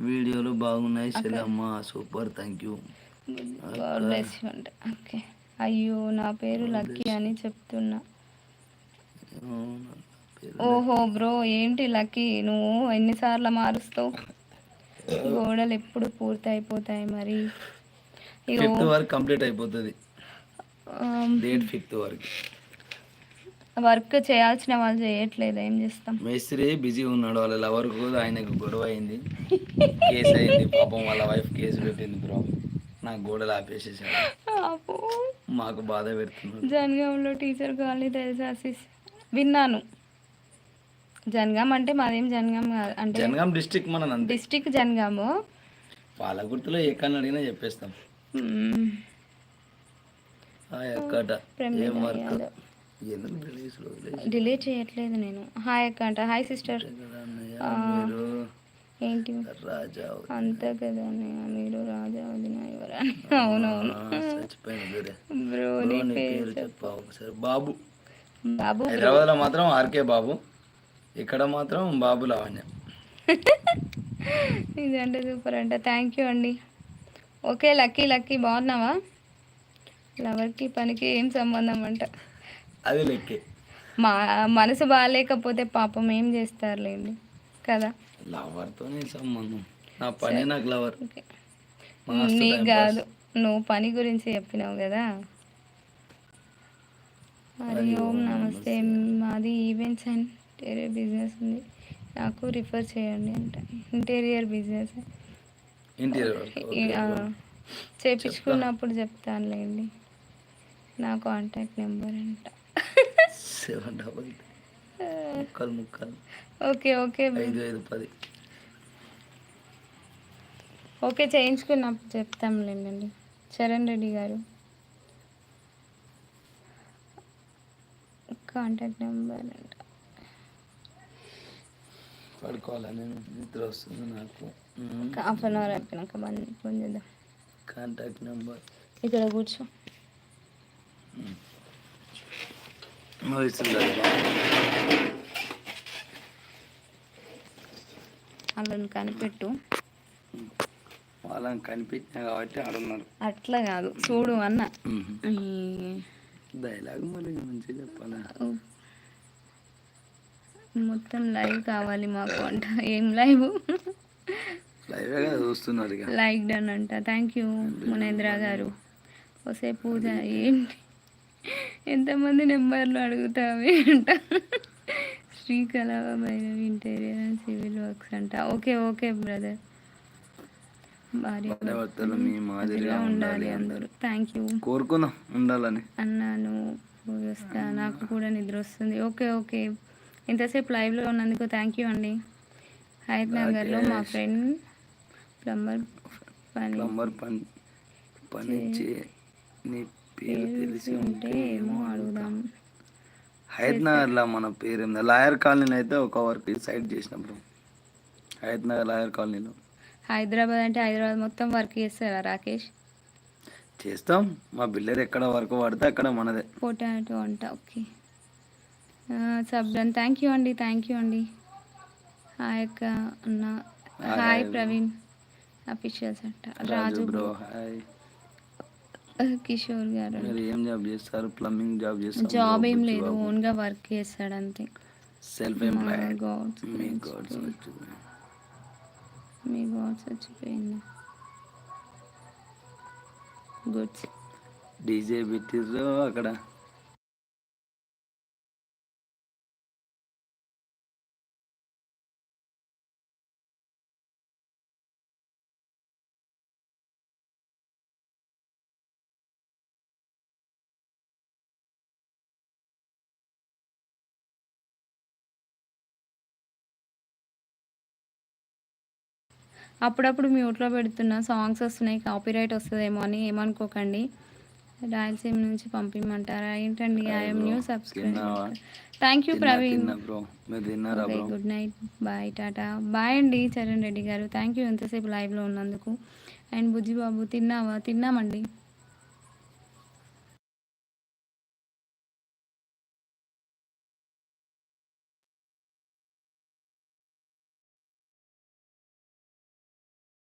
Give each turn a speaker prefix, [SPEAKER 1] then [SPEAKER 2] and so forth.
[SPEAKER 1] వీడియోలు బాగున్నాయి Shailamma, super, thank you
[SPEAKER 2] God
[SPEAKER 1] అక్క.
[SPEAKER 2] బ్లెస్ యూ అంట. ఓకే. అయ్యో నా పేరు
[SPEAKER 1] గాడ్
[SPEAKER 2] లక్కీ
[SPEAKER 1] బ్లెస్
[SPEAKER 2] అని చెప్తున్నా.
[SPEAKER 1] అవును, పేరు
[SPEAKER 2] ఓహో
[SPEAKER 1] లక్కీ.
[SPEAKER 2] బ్రో, ఏంటి లక్కీ నువ్వు ఎన్నిసార్లు మారుస్తావు? గోడలు ఎప్పుడు పూర్తి అయిపోతాయి మరి? ఇగో
[SPEAKER 1] ఫిఫ్త్ వరకు కంప్లీట్ అయిపోతుంది, డేట్ ఫిఫ్త్ వరకు.
[SPEAKER 2] వర్క్ చేయాల్సిన వాళ్ళు చేయట్లేదు, ఏం చేస్తాం.
[SPEAKER 1] మేస్త్రి బిజీ ఉన్నాడు, వాళ్ళ లవర్కు ఆయనకు గొడవ అయింది, కేసు అయింది. పాపం వాళ్ళ వైఫ్ కేసు పెట్టింది బ్రో. నాకు గోడలు ఆపేసేసాడు,
[SPEAKER 2] అబ్బో.
[SPEAKER 1] మాకు బాధ పెడుతున్నాడు.
[SPEAKER 2] జనగాంలో టీచర్ కాలనీ తెలుసా సిస్? విన్నాను. జనగాం అంటే మాదేం జనగాం కాదు, అంటే
[SPEAKER 1] జనగాం డిస్టిక్ మన అంతే.
[SPEAKER 2] డిస్టిక్ జనగాము.
[SPEAKER 1] పాలగుర్తులో ఏ కన్నా అడిగినా చెప్పేస్తాం. హాయ్ అక్కట, ఏం వర్క్? ఎందుకు
[SPEAKER 2] డిలే చేయట్లేదు నేను. హాయ్ అక్క అంట. Hi sister.
[SPEAKER 1] మీరు
[SPEAKER 2] ఏంటి
[SPEAKER 1] రాజా
[SPEAKER 2] అంతే కదా అన్నయ్య, మీరు రాజా వదిన ఎవరని? అవునవును
[SPEAKER 1] చచ్చిపోయింది
[SPEAKER 2] బ్రో.
[SPEAKER 1] బ్రో,
[SPEAKER 2] నీ
[SPEAKER 1] నీ
[SPEAKER 2] పేరు
[SPEAKER 1] పేరు
[SPEAKER 2] చెప్పు.
[SPEAKER 1] చెప్పా ఒకసారి. బాబు.
[SPEAKER 2] బాబు బ్రో.
[SPEAKER 1] హైదరాబాద్లో మాత్రం ఆర్కే బాబు, ఇక్కడ మాత్రం బాబు లావణ్య.
[SPEAKER 2] ఇదంటే సూపర్ అంట. థ్యాంక్ యూ అండి. ఓకే లక్కీ, లక్కీ బాగున్నావా? లవర్కి పనికి ఏం సంబంధం అంట.
[SPEAKER 1] అది లెక్కే.
[SPEAKER 2] మా మనసు బాగాలేకపోతే పాపం ఏం చేస్తారులేండి కదా.
[SPEAKER 1] లవర్తోనే సంబంధం, నా పనే నాకు లవర్.
[SPEAKER 2] ఓకే.
[SPEAKER 1] మస్తు
[SPEAKER 2] నీకు
[SPEAKER 1] టైం పాస్.
[SPEAKER 2] కాదు, నువ్వు పని గురించి చెప్పినావు కదా. హరి ఓం నమస్తే. మాది ఈవెంట్స్ అండ్ ఇంటీరియర్ బిజినెస్ ఉంది, నాకు రిఫర్ చేయండి అంట. ఇంటీరియర్ బిజినెస్ చేపించుకున్నప్పుడు చెప్తానులేండి. నా కాంటాక్ట్ నెంబర్ అంట.
[SPEAKER 1] 7 ముక్కలు ముక్కలు.
[SPEAKER 2] Okay okay
[SPEAKER 1] 5 5 10.
[SPEAKER 2] ఓకే, చేయించుకున్నప్పుడు చెప్తాంలేండి. చరణ్ రెడ్డి గారు కాంటాక్ట్ నెంబర్ అంట.
[SPEAKER 1] పడుకోవాలా నేను, నిద్ర వస్తుంది నాకు.
[SPEAKER 2] హాఫ్ అన్ అవర్ అయిపోయినాక ఫోన్ చేద్దాం.
[SPEAKER 1] కాంటాక్ట్ నెంబర్
[SPEAKER 2] ఇక్కడ కూర్చో. వాళ్ళని కనిపెట్టు.
[SPEAKER 1] వాళ్ళని కనిపించినా కాబట్టి ఆడున్నారు.
[SPEAKER 2] అట్లా కాదు, చూడు అన్న.
[SPEAKER 1] డైలాగ్ మరి మంచిగా చెప్పాలా?
[SPEAKER 2] మొత్తం లైవ్ కావాలి మాకు అంట. ఏం లైవ్?
[SPEAKER 1] లైవే కదా చూస్తున్నారు ఇక.
[SPEAKER 2] లైక్ డన్ అంట. Thank you Munendra garu. వసే పూజ ఏంటి ఎంతమంది నెంబర్లు అడుగుతావి అంట. Srikala Bhairavi interior and civil works అంట. Okay okay brother.
[SPEAKER 1] భార్యాభర్తలు మీ మాదిరిగా ఉండాలి
[SPEAKER 2] అందరూ. Thank you.
[SPEAKER 1] కోరుకుందాం ఉండాలని.
[SPEAKER 2] అన్నాను వస్తా, నాకు కూడా నిద్ర వస్తుంది. ఓకే ఓకే, ఇంతసేపు లైవ్లో ఉన్నందుకు థ్యాంక్ యూ అండి. హైత్ నగర్లో మా ఫ్రెండ్ ప్లంబర్
[SPEAKER 1] పని నీ పేరు తెలిసి ఉంటే ఏమో అడుగుదాం. హైత్ నగర్లో మన పేరు ఏందా? లాయర్ కాలనీలో అయితే ఒక వర్క్ సైడ్ చేసినప్పుడు, హైత్ నగర్ లాయర్ కాలనీలో.
[SPEAKER 2] హైదరాబాద్ అంటే హైదరాబాద్ మొత్తం వర్క్ చేస్తారా రాకేష్?
[SPEAKER 1] చేస్తాం, మా బిల్డర్ ఎక్కడ వర్క్ పడితే అక్కడ మనదే.
[SPEAKER 2] పొటాటో అంట. ఓకే సబ్డన్. థ్యాంక్ యూ అండి, థ్యాంక్ యూ అండి. హాయ్ అక్క అన్న. హాయ్ ప్రవీణ్ అఫీషియల్స్ అంట. రాజు బ్రో.
[SPEAKER 1] హాయ్
[SPEAKER 2] కిషోర్ గారు.
[SPEAKER 1] మీరు ఏం జాబ్ చేస్తారు? ప్లంబింగ్ జాబ్ చేస్తారు?
[SPEAKER 2] జాబ్ ఏం లేదు, ఓన్గా వర్క్ చేస్తాడు అంతే.
[SPEAKER 1] Self employed.
[SPEAKER 2] మీ గాడ్స్ వచ్చిపోయింది. గుడ్స్
[SPEAKER 1] డీజే పెట్టిర్రు అక్కడ.
[SPEAKER 2] అప్పుడప్పుడు మ్యూట్లో పెడుతున్న సాంగ్స్ వస్తున్నాయి, కాపీరైట్ వస్తుందేమో అని ఏమనుకోకండి. రాయలసీమ నుంచి పంపించమంటారా ఏంటండి? I'm new subscriber. Thank you Praveen. Okay good night, bye, టాటా. బాయ్ అండి చరణ్ రెడ్డి గారు. థ్యాంక్ యూ ఎంతసేపు లైవ్లో ఉన్నందుకు. అండ్ బుజ్జిబాబు తిన్నావా? తిన్నామండి.